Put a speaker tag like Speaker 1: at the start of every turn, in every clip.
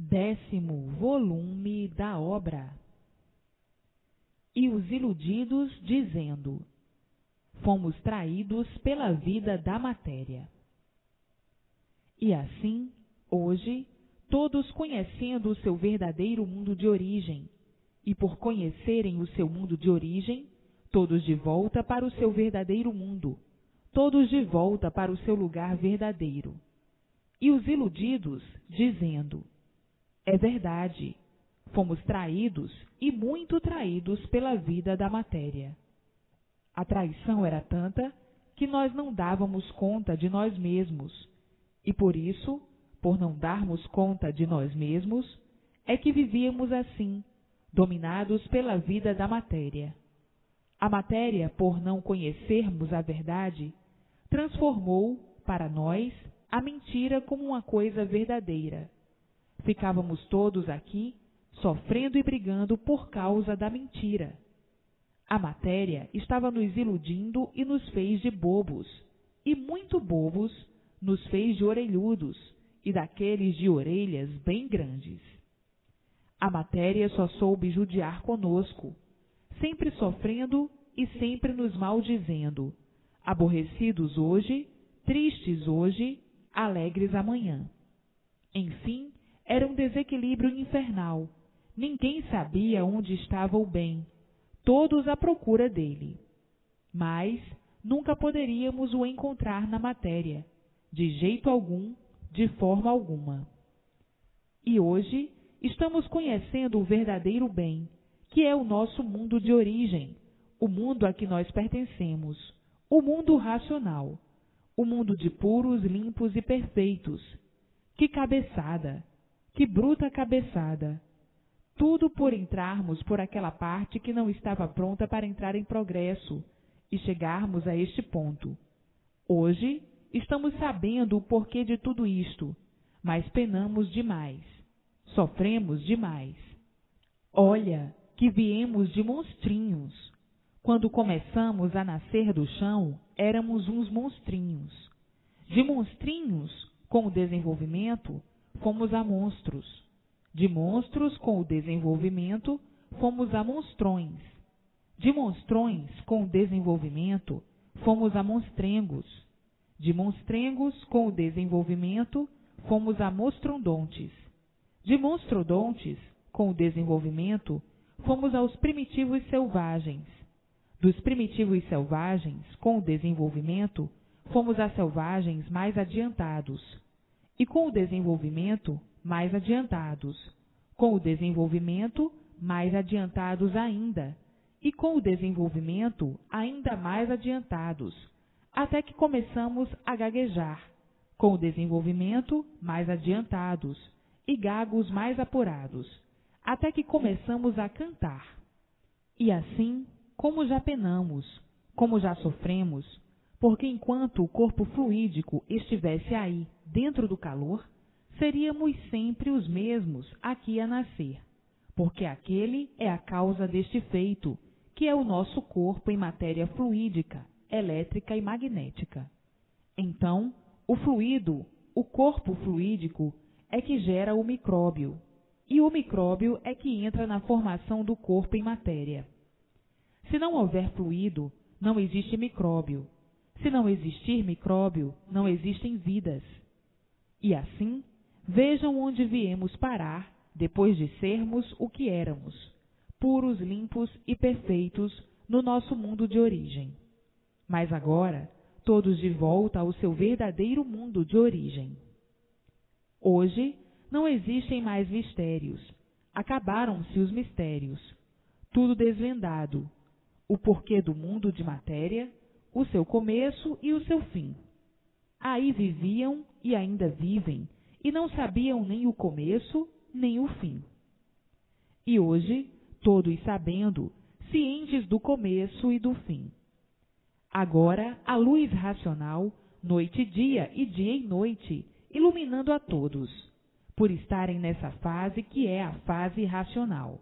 Speaker 1: 10º volume da obra. E os iludidos dizendo: fomos traídos pela vida da matéria. E assim, hoje, todos conhecendo o seu verdadeiro mundo de origem, e por conhecerem o seu mundo de origem, todos de volta para o seu verdadeiro mundo, todos de volta para o seu lugar verdadeiro. E os iludidos dizendo: é verdade, fomos traídos e muito traídos pela vida da matéria. A traição era tanta que nós não dávamos conta de nós mesmos, e por isso, por não darmos conta de nós mesmos, é que vivíamos assim, dominados pela vida da matéria. A matéria, por não conhecermos a verdade, transformou, para nós, a mentira como uma coisa verdadeira. Ficávamos todos aqui, sofrendo e brigando por causa da mentira. A matéria estava nos iludindo e nos fez de bobos, e muito bobos nos fez de orelhudos, e daqueles de orelhas bem grandes. A matéria só soube judiar conosco, sempre sofrendo e sempre nos maldizendo, aborrecidos hoje, tristes hoje, alegres amanhã. Enfim, era um desequilíbrio infernal. Ninguém sabia onde estava o bem, todos à procura dele. Mas nunca poderíamos o encontrar na matéria, de jeito algum, de forma alguma. E hoje estamos conhecendo o verdadeiro bem, que é o nosso mundo de origem, o mundo a que nós pertencemos, o mundo racional, o mundo de puros, limpos e perfeitos. Que cabeçada! Que bruta cabeçada! Tudo por entrarmos por aquela parte que não estava pronta para entrar em progresso e chegarmos a este ponto. Hoje estamos sabendo o porquê de tudo isto, mas penamos demais, sofremos demais. Olha que viemos de monstrinhos. Quando começamos a nascer do chão, éramos uns monstrinhos. De monstrinhos, com o desenvolvimento, fomos a monstros. De monstros, com o desenvolvimento, fomos a monstrões. De monstrões, com o desenvolvimento, fomos a monstrengos. De monstrengos, com o desenvolvimento, fomos a monstrodontes. De monstrodontes, com o desenvolvimento, fomos aos primitivos selvagens. Dos primitivos selvagens, com o desenvolvimento, fomos a selvagens mais adiantados. E com o desenvolvimento, mais adiantados. Com o desenvolvimento, mais adiantados ainda. E com o desenvolvimento, ainda mais adiantados. Até que começamos a gaguejar. Com o desenvolvimento, mais adiantados. E gagos mais apurados. Até que começamos a cantar. E assim, como já penamos, como já sofremos, porque enquanto o corpo fluídico estivesse aí, dentro do calor, seríamos sempre os mesmos aqui a nascer, porque aquele é a causa deste feito, que é o nosso corpo em matéria fluídica, elétrica e magnética. Então, o fluido, o corpo fluídico, é que gera o micróbio, e o micróbio é que entra na formação do corpo em matéria. Se não houver fluido, não existe micróbio. Se não existir micróbio, não existem vidas. E assim, vejam onde viemos parar depois de sermos o que éramos, puros, limpos e perfeitos no nosso mundo de origem. Mas agora, todos de volta ao seu verdadeiro mundo de origem. Hoje, não existem mais mistérios. Acabaram-se os mistérios. Tudo desvendado. O porquê do mundo de matéria, o seu começo e o seu fim. Aí viviam e ainda vivem, e não sabiam nem o começo, nem o fim. E hoje, todos sabendo, cientes do começo e do fim. Agora, a luz racional, noite e dia e noite, iluminando a todos, por estarem nessa fase que é a fase racional.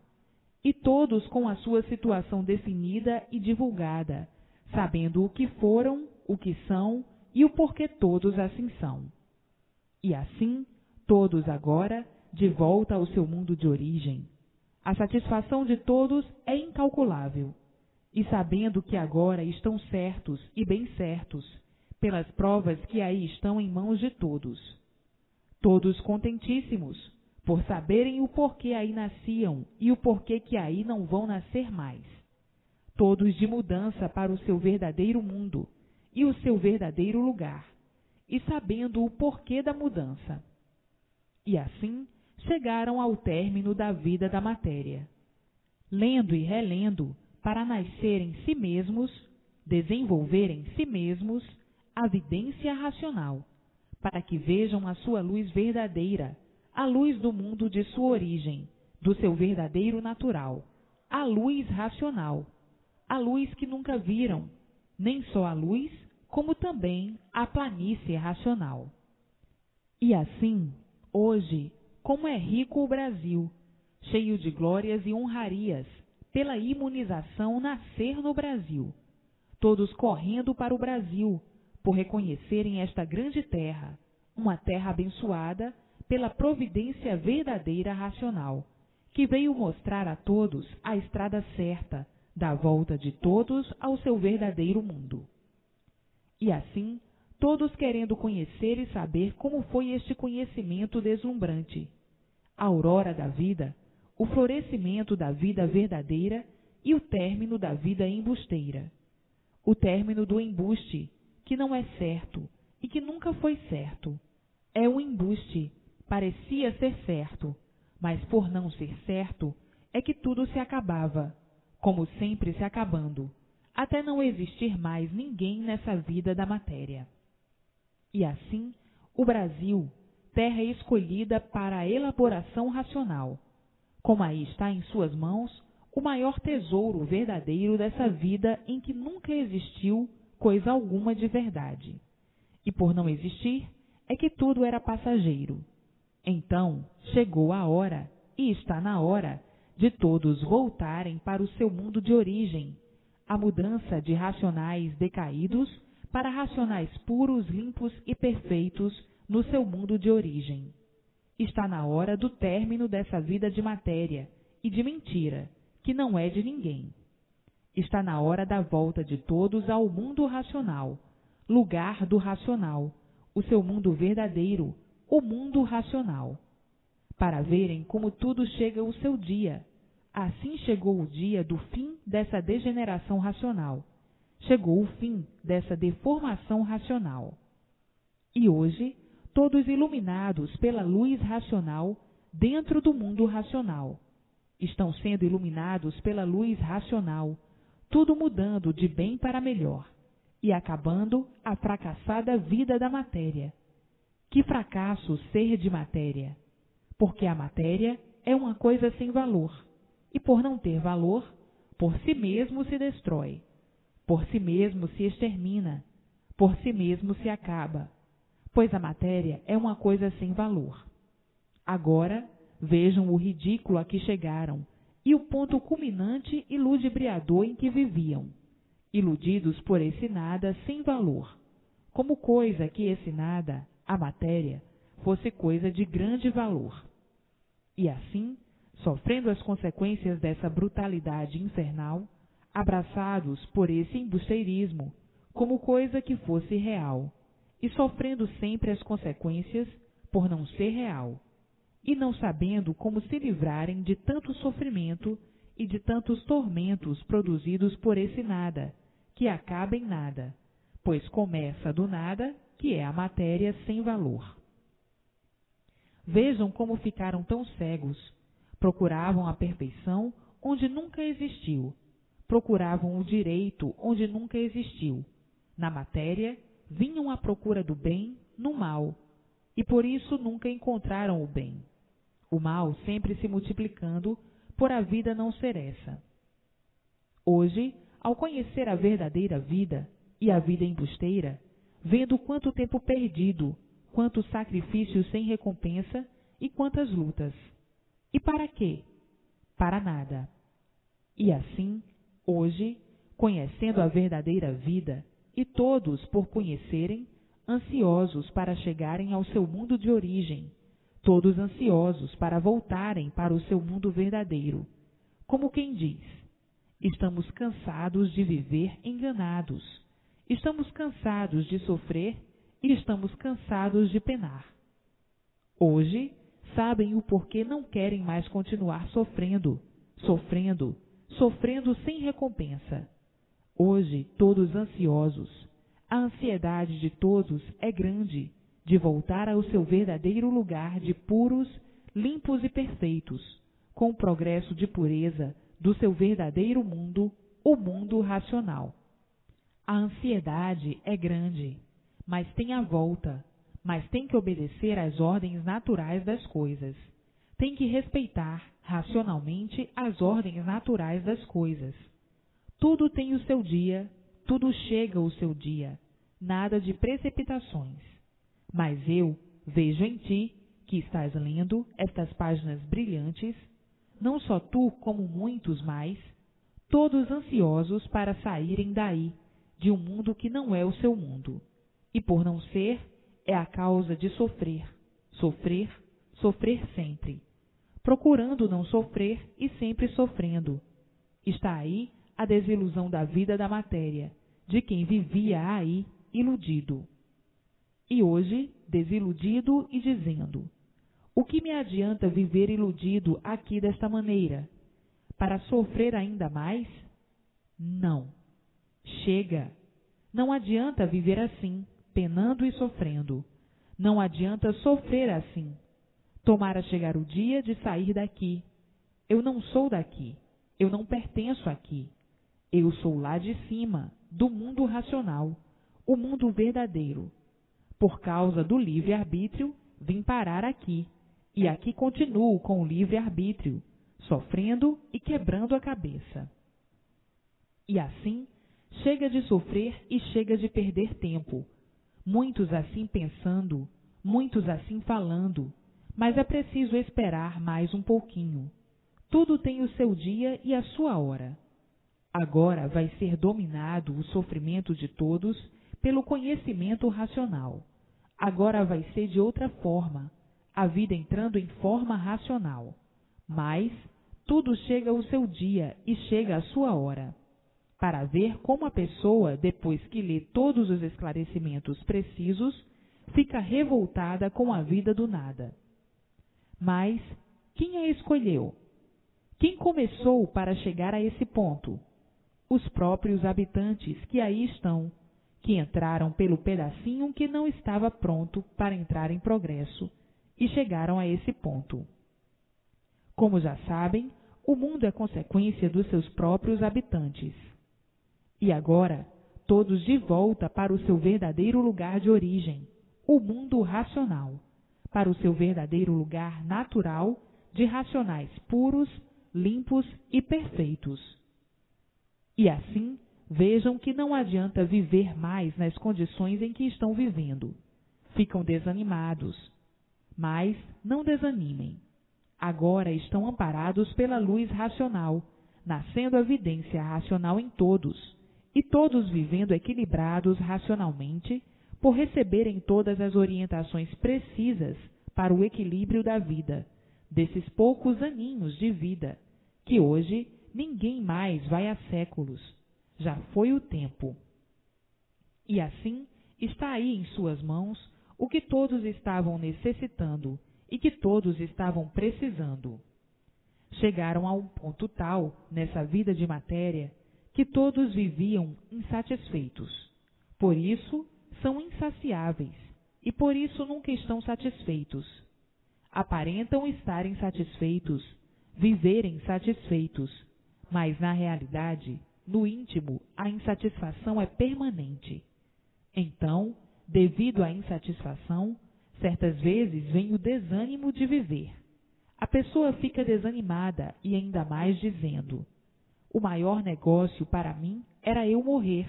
Speaker 1: E todos com a sua situação definida e divulgada, sabendo o que foram, o que são e o porquê todos assim são. E assim, todos agora, de volta ao seu mundo de origem. A satisfação de todos é incalculável. E sabendo que agora estão certos e bem certos, pelas provas que aí estão em mãos de todos. Todos contentíssimos, por saberem o porquê aí nasciam e o porquê que aí não vão nascer mais. Todos de mudança para o seu verdadeiro mundo e o seu verdadeiro lugar, e sabendo o porquê da mudança. E assim chegaram ao término da vida da matéria. Lendo e relendo, para nascer em si mesmos, desenvolver em si mesmos a vidência racional, para que vejam a sua luz verdadeira, a luz do mundo de sua origem, do seu verdadeiro natural, a luz racional, a luz que nunca viram, nem só a luz, como também a planície racional. E assim, hoje, como é rico o Brasil, cheio de glórias e honrarias, pela imunização nascer no Brasil, todos correndo para o Brasil, por reconhecerem esta grande terra, uma terra abençoada pela providência verdadeira racional, que veio mostrar a todos a estrada certa da volta de todos ao seu verdadeiro mundo. E assim, todos querendo conhecer e saber como foi este conhecimento deslumbrante, a aurora da vida, o florescimento da vida verdadeira e o término da vida embusteira, o término do embuste, que não é certo e que nunca foi certo. É um embuste, parecia ser certo, mas por não ser certo é que tudo se acabava, como sempre se acabando, até não existir mais ninguém nessa vida da matéria. E assim, o Brasil, terra escolhida para a elaboração racional, como aí está em suas mãos o maior tesouro verdadeiro dessa vida em que nunca existiu coisa alguma de verdade. E por não existir, é que tudo era passageiro. Então chegou a hora, e está na hora, de todos voltarem para o seu mundo de origem, a mudança de racionais decaídos para racionais puros, limpos e perfeitos no seu mundo de origem. Está na hora do término dessa vida de matéria e de mentira, que não é de ninguém. Está na hora da volta de todos ao mundo racional, lugar do racional, o seu mundo verdadeiro, o mundo racional. Para verem como tudo chega o seu dia. Assim chegou o dia do fim dessa degeneração racional. Chegou o fim dessa deformação racional. E hoje, todos iluminados pela luz racional dentro do mundo racional, estão sendo iluminados pela luz racional, tudo mudando de bem para melhor e acabando a fracassada vida da matéria. Que fracasso ser de matéria! Porque a matéria é uma coisa sem valor, e por não ter valor, por si mesmo se destrói, por si mesmo se extermina, por si mesmo se acaba, pois a matéria é uma coisa sem valor. Agora, vejam o ridículo a que chegaram e o ponto culminante e ludibriador em que viviam, iludidos por esse nada sem valor, como coisa que esse nada, a matéria, fosse coisa de grande valor. E assim, sofrendo as consequências dessa brutalidade infernal, abraçados por esse embusteirismo, como coisa que fosse real, e sofrendo sempre as consequências por não ser real, e não sabendo como se livrarem de tanto sofrimento e de tantos tormentos produzidos por esse nada, que acaba em nada, pois começa do nada, que é a matéria sem valor. Vejam como ficaram tão cegos. Procuravam a perfeição onde nunca existiu. Procuravam o direito onde nunca existiu. Na matéria, vinham à procura do bem no mal, e por isso nunca encontraram o bem. O mal sempre se multiplicando por a vida não ser essa. Hoje, ao conhecer a verdadeira vida e a vida embusteira, vendo quanto tempo perdido, quantos sacrifícios sem recompensa e quantas lutas. E para quê? Para nada. E assim, hoje, conhecendo a verdadeira vida, e todos por conhecerem, ansiosos para chegarem ao seu mundo de origem, todos ansiosos para voltarem para o seu mundo verdadeiro. Como quem diz: estamos cansados de viver enganados, estamos cansados de sofrer e estamos cansados de penar. Hoje, sabem o porquê não querem mais continuar sofrendo sem recompensa. Hoje, todos ansiosos. A ansiedade de todos é grande de voltar ao seu verdadeiro lugar de puros, limpos e perfeitos, com o progresso de pureza do seu verdadeiro mundo, o mundo racional. A ansiedade é grande, mas tem a volta, mas tem que obedecer às ordens naturais das coisas. Tem que respeitar racionalmente as ordens naturais das coisas. Tudo tem o seu dia, tudo chega o seu dia, nada de precipitações. Mas eu vejo em ti, que estás lendo estas páginas brilhantes, não só tu como muitos mais, todos ansiosos para saírem daí, de um mundo que não é o seu mundo. E por não ser, é a causa de sofrer sempre, procurando não sofrer e sempre sofrendo. Está aí a desilusão da vida da matéria, de quem vivia aí iludido. E hoje, desiludido e dizendo: o que me adianta viver iludido aqui desta maneira? Para sofrer ainda mais? Não. Chega. Não adianta viver assim, penando e sofrendo. Não adianta sofrer assim. Tomara chegar o dia de sair daqui. Eu não sou daqui. Eu não pertenço aqui. Eu sou lá de cima, do mundo racional, o mundo verdadeiro. Por causa do livre-arbítrio, vim parar aqui. E aqui continuo com o livre-arbítrio, sofrendo e quebrando a cabeça. E assim, chega de sofrer e chega de perder tempo. Muitos assim pensando, muitos assim falando, mas é preciso esperar mais um pouquinho. Tudo tem o seu dia e a sua hora. Agora vai ser dominado o sofrimento de todos pelo conhecimento racional. Agora vai ser de outra forma, a vida entrando em forma racional. Mas tudo chega ao seu dia e chega à sua hora. Para ver como a pessoa, depois que lê todos os esclarecimentos precisos, fica revoltada com a vida do nada. Mas quem a escolheu? Quem começou para chegar a esse ponto? Os próprios habitantes que aí estão, que entraram pelo pedacinho que não estava pronto para entrar em progresso e chegaram a esse ponto. Como já sabem, o mundo é consequência dos seus próprios habitantes. E agora, todos de volta para o seu verdadeiro lugar de origem, o mundo racional, para o seu verdadeiro lugar natural de racionais puros, limpos e perfeitos. E assim, vejam que não adianta viver mais nas condições em que estão vivendo. Ficam desanimados. Mas não desanimem. Agora estão amparados pela luz racional, nascendo a evidência racional em todos, e todos vivendo equilibrados racionalmente, por receberem todas as orientações precisas para o equilíbrio da vida, desses poucos aninhos de vida, que hoje ninguém mais vai há séculos. Já foi o tempo. E assim está aí em suas mãos o que todos estavam necessitando e que todos estavam precisando. Chegaram a um ponto tal, nessa vida de matéria, que todos viviam insatisfeitos. Por isso, são insaciáveis, e por isso nunca estão satisfeitos. Aparentam estar insatisfeitos, viverem satisfeitos, mas na realidade, no íntimo, a insatisfação é permanente. Então, devido à insatisfação, certas vezes vem o desânimo de viver. A pessoa fica desanimada e ainda mais dizendo: o maior negócio para mim era eu morrer,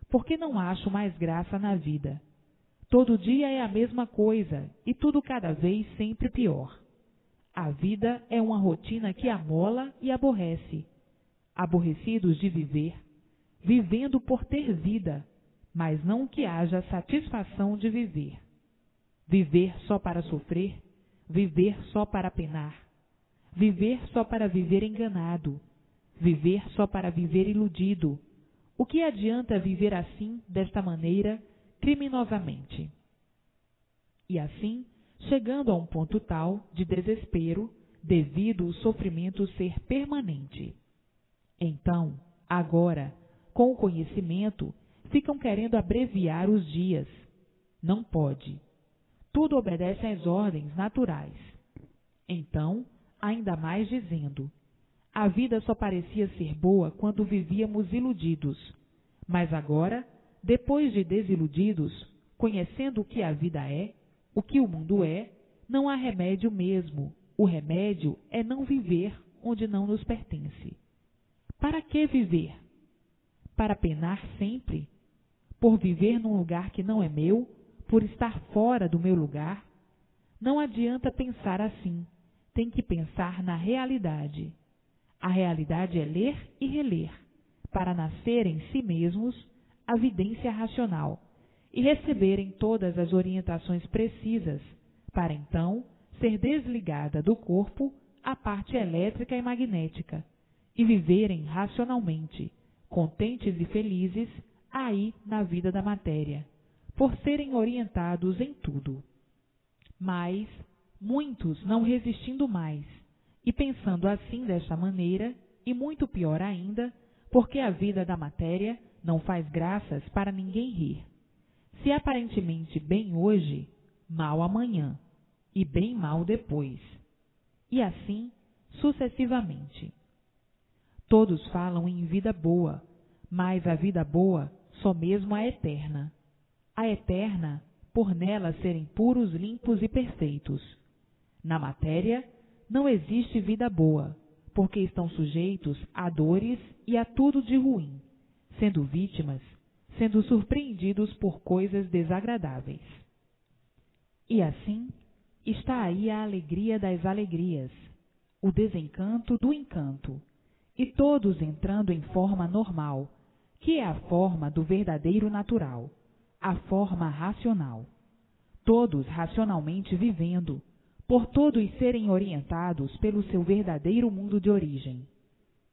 Speaker 1: porque não acho mais graça na vida. Todo dia é a mesma coisa e tudo cada vez sempre pior. A vida é uma rotina que amola e aborrece. Aborrecidos de viver, vivendo por ter vida, mas não que haja satisfação de viver. Viver só para sofrer, viver só para penar, viver só para viver enganado, viver só para viver iludido. O que adianta viver assim, desta maneira, criminosamente? E assim, chegando a um ponto tal de desespero, devido o sofrimento ser permanente. Então, agora, com o conhecimento, ficam querendo abreviar os dias. Não pode. Tudo obedece às ordens naturais. Então, ainda mais dizendo, a vida só parecia ser boa quando vivíamos iludidos, mas agora, depois de desiludidos, conhecendo o que a vida é, o que o mundo é, não há remédio mesmo. O remédio é não viver onde não nos pertence. Para que viver? Para penar sempre? Por viver num lugar que não é meu? Por estar fora do meu lugar? Não adianta pensar assim. Tem que pensar na realidade. A realidade é ler e reler, para nascer em si mesmos a vidência racional e receberem todas as orientações precisas, para então ser desligada do corpo a parte elétrica e magnética, e viverem racionalmente, contentes e felizes, aí na vida da matéria, por serem orientados em tudo. Mas muitos não resistindo mais, e pensando assim desta maneira, e muito pior ainda, porque a vida da matéria não faz graças para ninguém rir. Se aparentemente bem hoje, mal amanhã, e bem mal depois. E assim, sucessivamente. Todos falam em vida boa, mas a vida boa só mesmo a eterna. A eterna, por nela serem puros, limpos e perfeitos. Na matéria, não existe vida boa, porque estão sujeitos a dores e a tudo de ruim, sendo vítimas, sendo surpreendidos por coisas desagradáveis. E assim, está aí a alegria das alegrias, o desencanto do encanto, e todos entrando em forma normal, que é a forma do verdadeiro natural, a forma racional. Todos racionalmente vivendo, por todos serem orientados pelo seu verdadeiro mundo de origem.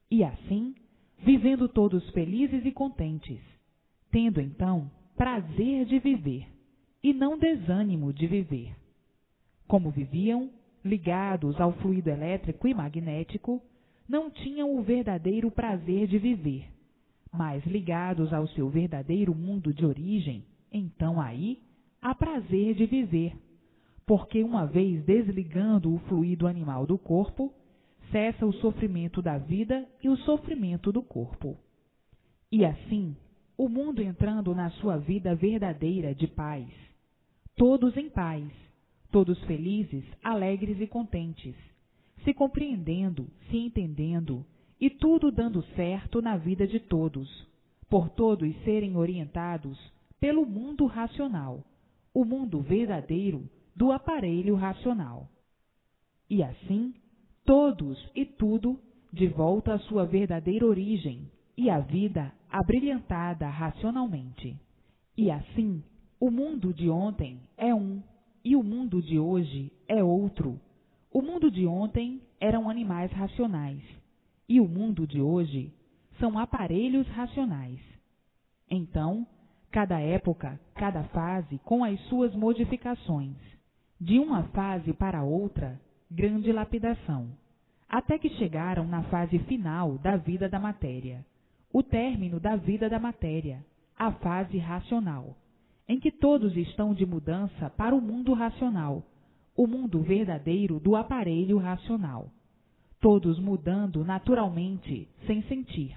Speaker 1: E assim, vivendo todos felizes e contentes, tendo então prazer de viver, e não desânimo de viver. Como viviam, ligados ao fluido elétrico e magnético, não tinham o verdadeiro prazer de viver, mas ligados ao seu verdadeiro mundo de origem, então aí há prazer de viver, porque uma vez desligando o fluido animal do corpo, cessa o sofrimento da vida e o sofrimento do corpo. E assim, o mundo entrando na sua vida verdadeira de paz, todos em paz, todos felizes, alegres e contentes, se compreendendo, se entendendo, e tudo dando certo na vida de todos, por todos serem orientados pelo mundo racional, o mundo verdadeiro do aparelho racional. E assim, todos e tudo de volta à sua verdadeira origem, e a vida abrilhantada racionalmente. E assim, o mundo de ontem é um, e o mundo de hoje é outro. O mundo de ontem eram animais racionais, e o mundo de hoje são aparelhos racionais. Então, cada época, cada fase com as suas modificações, de uma fase para outra, grande lapidação, até que chegaram na fase final da vida da matéria, o término da vida da matéria, a fase racional, em que todos estão de mudança para o mundo racional, o mundo verdadeiro do aparelho racional, todos mudando naturalmente, sem sentir,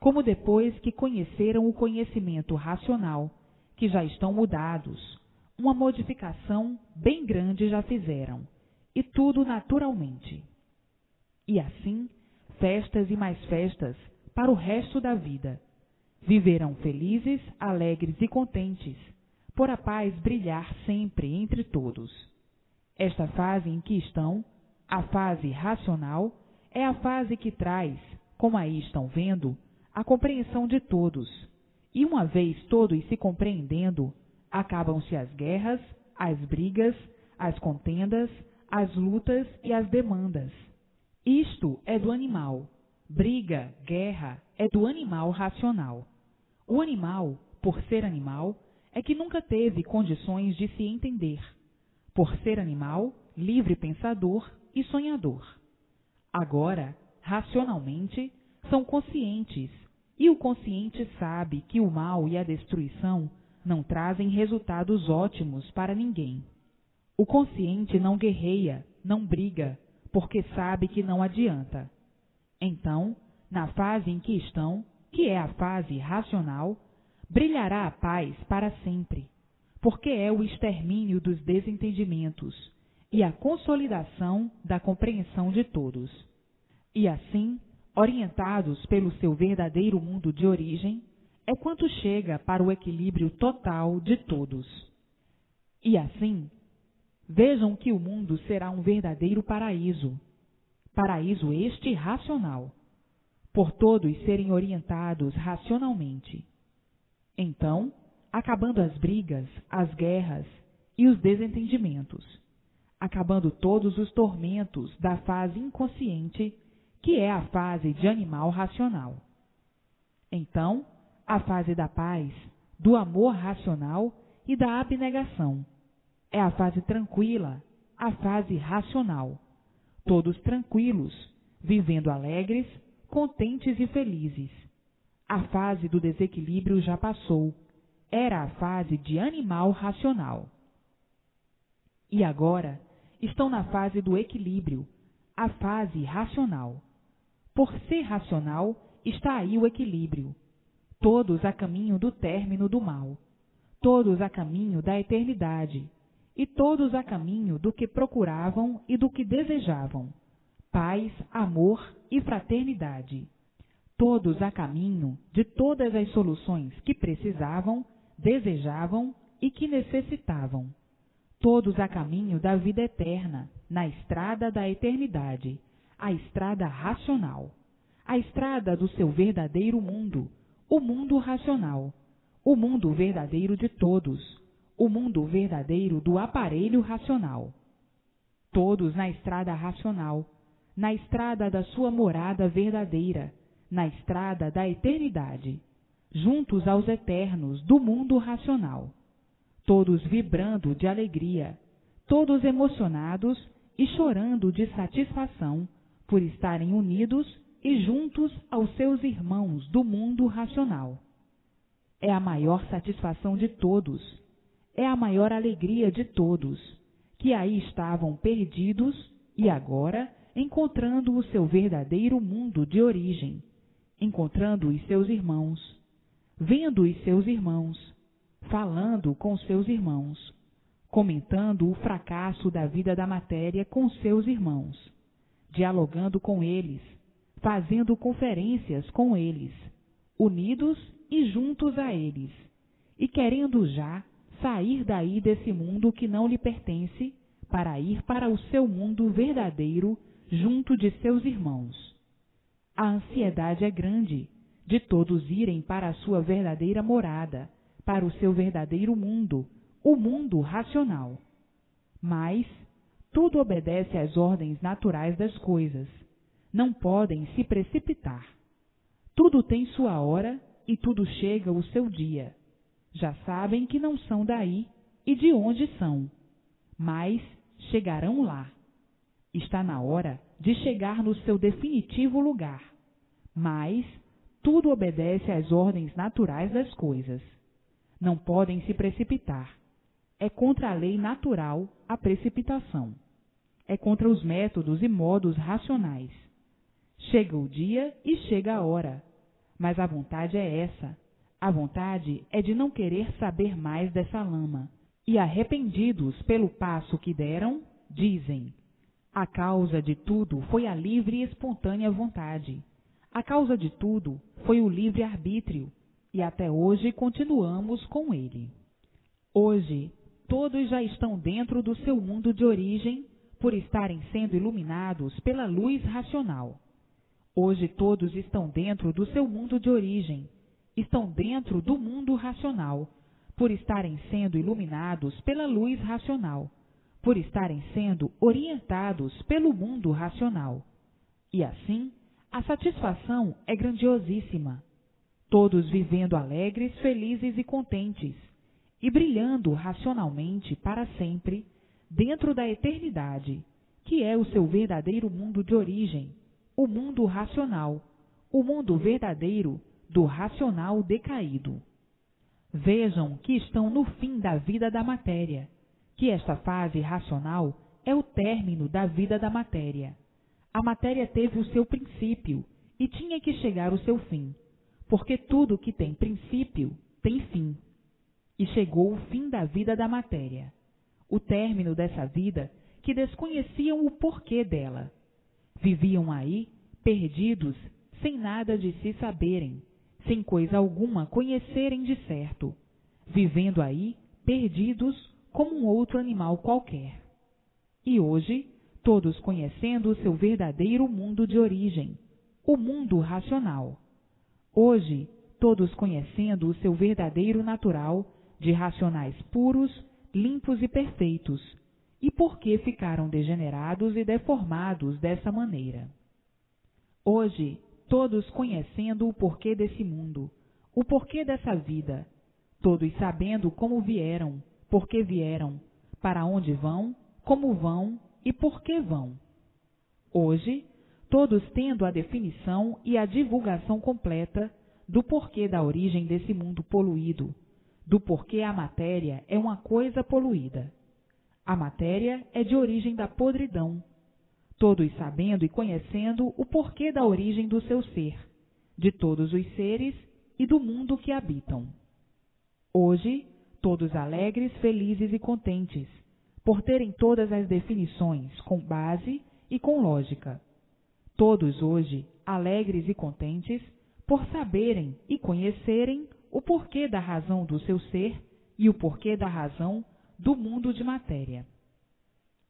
Speaker 1: como depois que conheceram o conhecimento racional, que já estão mudados, uma modificação bem grande já fizeram, e tudo naturalmente. E assim, festas e mais festas para o resto da vida. Viverão felizes, alegres e contentes, por a paz brilhar sempre entre todos. Esta fase em que estão, a fase racional, é a fase que traz, como aí estão vendo, a compreensão de todos. E uma vez todos se compreendendo, acabam-se as guerras, as brigas, as contendas, as lutas e as demandas. Isto é do animal. Briga, guerra, é do animal racional. O animal, por ser animal, é que nunca teve condições de se entender. Por ser animal, livre pensador e sonhador. Agora, racionalmente, são conscientes, e o consciente sabe que o mal e a destruição não trazem resultados ótimos para ninguém. O consciente não guerreia, não briga, porque sabe que não adianta. Então, na fase em que estão, que é a fase racional, brilhará a paz para sempre, porque é o extermínio dos desentendimentos e a consolidação da compreensão de todos. E assim, orientados pelo seu verdadeiro mundo de origem, é quanto chega para o equilíbrio total de todos. E assim, vejam que o mundo será um verdadeiro paraíso, paraíso este racional, por todos serem orientados racionalmente. Então, acabando as brigas, as guerras e os desentendimentos, acabando todos os tormentos da fase inconsciente, que é a fase de animal racional. Então, a fase da paz, do amor racional e da abnegação. É a fase tranquila, a fase racional. Todos tranquilos, vivendo alegres, contentes e felizes. A fase do desequilíbrio já passou. Era a fase de animal racional. E agora estão na fase do equilíbrio, a fase racional. Por ser racional, está aí o equilíbrio. Todos a caminho do término do mal. Todos a caminho da eternidade. E todos a caminho do que procuravam e do que desejavam. Paz, amor e fraternidade. Todos a caminho de todas as soluções que precisavam, desejavam e que necessitavam. Todos a caminho da vida eterna, na estrada da eternidade, a estrada racional, a estrada do seu verdadeiro mundo, o mundo racional, o mundo verdadeiro de todos, o mundo verdadeiro do aparelho racional. Todos na estrada racional, na estrada da sua morada verdadeira, na estrada da eternidade, juntos aos eternos do mundo racional, todos vibrando de alegria, todos emocionados e chorando de satisfação por estarem unidos e juntos aos seus irmãos do mundo racional. É a maior satisfação de todos, é a maior alegria de todos, que aí estavam perdidos e agora encontrando o seu verdadeiro mundo de origem, encontrando os seus irmãos, vendo os seus irmãos, falando com seus irmãos, comentando o fracasso da vida da matéria com seus irmãos, dialogando com eles, fazendo conferências com eles, unidos e juntos a eles, e querendo já sair daí desse mundo que não lhe pertence, para ir para o seu mundo verdadeiro junto de seus irmãos. A ansiedade é grande de todos irem para a sua verdadeira morada, para o seu verdadeiro mundo, o mundo racional. Mas tudo obedece às ordens naturais das coisas. Não podem se precipitar. Tudo tem sua hora e tudo chega o seu dia. Já sabem que não são daí e de onde são, mas chegarão lá. Está na hora de chegar no seu definitivo lugar, mas tudo obedece às ordens naturais das coisas. Não podem se precipitar. É contra a lei natural a precipitação. É contra os métodos e modos racionais. Chega o dia e chega a hora, mas a vontade é essa. A vontade é de não querer saber mais dessa lama. E arrependidos pelo passo que deram, dizem: a causa de tudo foi a livre e espontânea vontade. A causa de tudo foi o livre-arbítrio, e até hoje continuamos com ele. Hoje, todos já estão dentro do seu mundo de origem por estarem sendo iluminados pela luz racional. Hoje todos estão dentro do seu mundo de origem, estão dentro do mundo racional, por estarem sendo iluminados pela luz racional, por estarem sendo orientados pelo mundo racional. E assim, a satisfação é grandiosíssima, todos vivendo alegres, felizes e contentes, e brilhando racionalmente para sempre, dentro da eternidade, que é o seu verdadeiro mundo de origem, o mundo racional, o mundo verdadeiro do racional decaído. Vejam que estão no fim da vida da matéria, que esta fase racional é o término da vida da matéria. A matéria teve o seu princípio e tinha que chegar ao seu fim, porque tudo que tem princípio tem fim. E chegou o fim da vida da matéria, o término dessa vida que desconheciam o porquê dela. Viviam aí, perdidos, sem nada de se saberem, sem coisa alguma conhecerem de certo, vivendo aí, perdidos, como um outro animal qualquer. E hoje, todos conhecendo o seu verdadeiro mundo de origem, o mundo racional. Hoje, todos conhecendo o seu verdadeiro natural, de racionais puros, limpos e perfeitos, e por que ficaram degenerados e deformados dessa maneira. Hoje, todos conhecendo o porquê desse mundo, o porquê dessa vida, todos sabendo como vieram, por que vieram, para onde vão, como vão e por que vão. Hoje, todos tendo a definição e a divulgação completa do porquê da origem desse mundo poluído, do porquê a matéria é uma coisa poluída. A matéria é de origem da podridão, todos sabendo e conhecendo o porquê da origem do seu ser, de todos os seres e do mundo que habitam. Hoje, todos alegres, felizes e contentes, por terem todas as definições com base e com lógica. Todos hoje alegres e contentes, por saberem e conhecerem o porquê da razão do seu ser e o porquê da razão do mundo de matéria.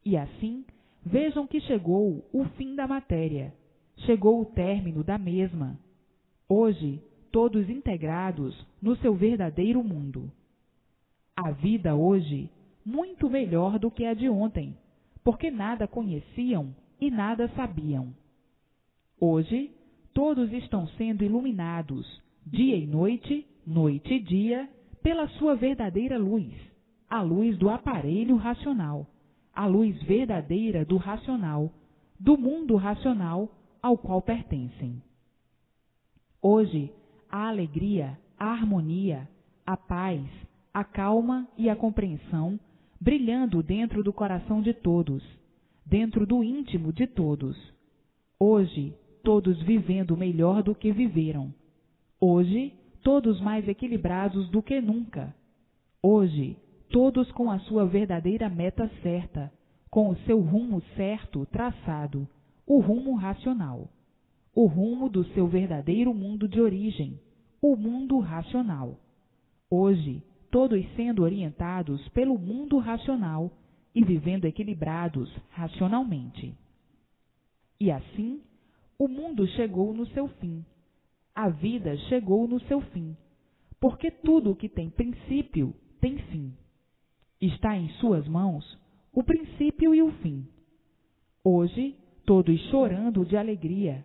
Speaker 1: E assim, vejam que chegou o fim da matéria, chegou o término da mesma. Hoje, todos integrados no seu verdadeiro mundo. A vida hoje, muito melhor do que a de ontem, porque nada conheciam e nada sabiam. Hoje, todos estão sendo iluminados, dia e noite, noite e dia, pela sua verdadeira luz, a luz do aparelho racional, a luz verdadeira do racional, do mundo racional ao qual pertencem. Hoje, a alegria, a harmonia, a paz, a calma e a compreensão brilhando dentro do coração de todos, dentro do íntimo de todos. Hoje, todos vivendo melhor do que viveram. Hoje, todos mais equilibrados do que nunca. Hoje, todos com a sua verdadeira meta certa, com o seu rumo certo traçado, o rumo racional, o rumo do seu verdadeiro mundo de origem, o mundo racional. Hoje, todos sendo orientados pelo mundo racional e vivendo equilibrados racionalmente. E assim, o mundo chegou no seu fim, a vida chegou no seu fim, porque tudo o que tem princípio tem fim. Está em suas mãos o princípio e o fim. Hoje, todos chorando de alegria,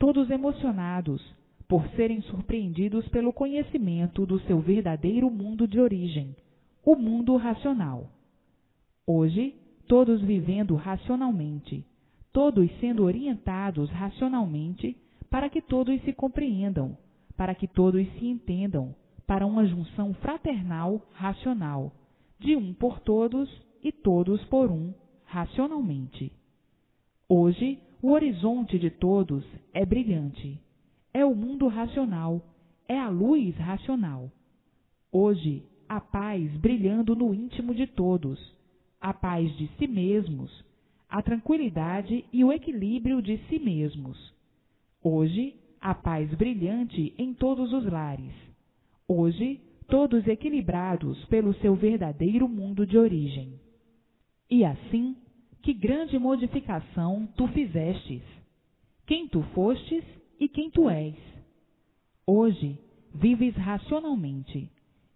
Speaker 1: todos emocionados, por serem surpreendidos pelo conhecimento do seu verdadeiro mundo de origem, o mundo racional. Hoje, todos vivendo racionalmente, todos sendo orientados racionalmente para que todos se compreendam, para que todos se entendam, para uma junção fraternal racional, de um por todos e todos por um, racionalmente. Hoje, o horizonte de todos é brilhante. É o mundo racional, é a luz racional. Hoje, a paz brilhando no íntimo de todos, a paz de si mesmos, a tranquilidade e o equilíbrio de si mesmos. Hoje, a paz brilhante em todos os lares. Hoje, todos equilibrados pelo seu verdadeiro mundo de origem. E assim, que grande modificação tu fizestes! Quem tu fostes e quem tu és. Hoje vives racionalmente,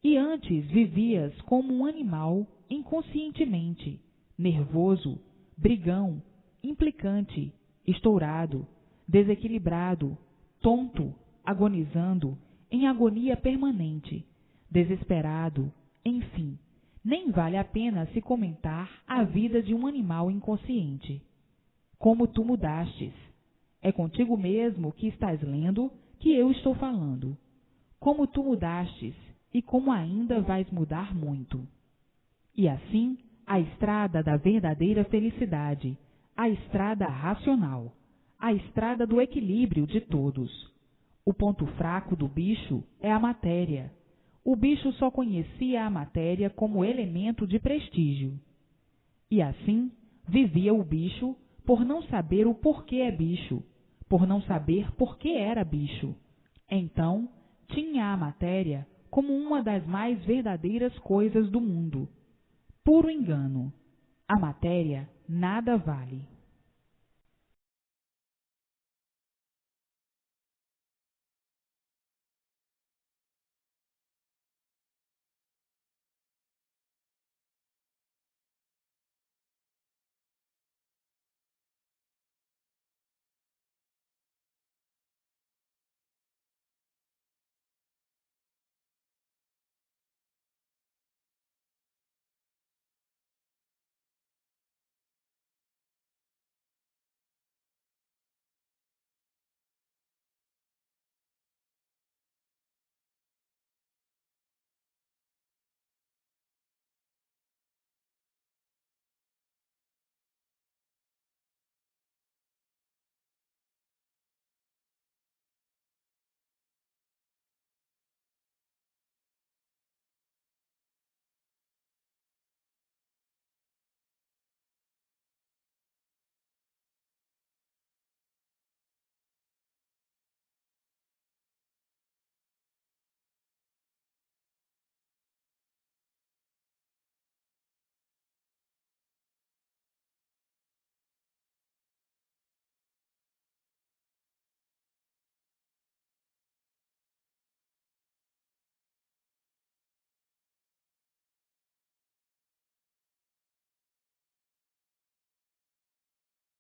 Speaker 1: e antes vivias como um animal inconscientemente, nervoso, brigão, implicante, estourado, desequilibrado, tonto, agonizando, em agonia permanente, desesperado, enfim, nem vale a pena se comentar a vida de um animal inconsciente. Como tu mudastes. É contigo mesmo que estás lendo que eu estou falando. Como tu mudastes e como ainda vais mudar muito. E assim, a estrada da verdadeira felicidade, a estrada racional, a estrada do equilíbrio de todos. O ponto fraco do bicho é a matéria. O bicho só conhecia a matéria como elemento de prestígio. E assim, vivia o bicho por não saber o porquê é bicho, por não saber por que era bicho. Então, tinha a matéria como uma das mais verdadeiras coisas do mundo. Puro engano. A matéria nada vale.